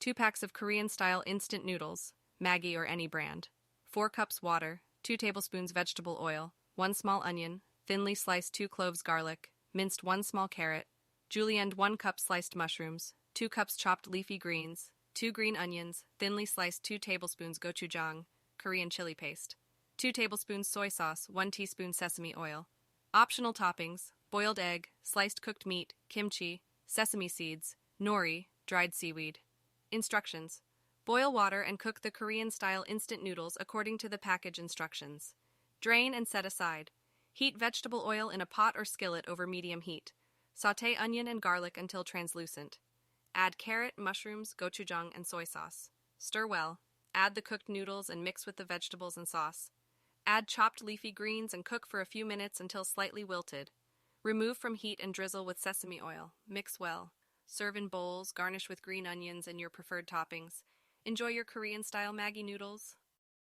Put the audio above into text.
2 packs of Korean-style instant noodles, Maggi or any brand, 4 cups water, 2 tablespoons vegetable oil, 1 small onion, thinly sliced 2 cloves garlic, minced 1 small carrot, julienned 1 cup sliced mushrooms, 2 cups chopped leafy greens, 2 green onions, thinly sliced 2 tablespoons gochujang, Korean chili paste, 2 tablespoons soy sauce, 1 teaspoon sesame oil. Optional toppings: boiled egg, sliced cooked meat, kimchi, sesame seeds, nori, dried seaweed. Instructions: boil water and cook the Korean-style instant noodles according to the package instructions. Drain and set aside. Heat vegetable oil in a pot or skillet over medium heat. Sauté onion and garlic until translucent. Add carrot, mushrooms, gochujang, and soy sauce. Stir well. Add the cooked noodles and mix with the vegetables and sauce. Add chopped leafy greens and cook for a few minutes until slightly wilted. Remove from heat and drizzle with sesame oil. Mix well. Serve in bowls, garnish with green onions and your preferred toppings. Enjoy your Korean-style Maggi noodles.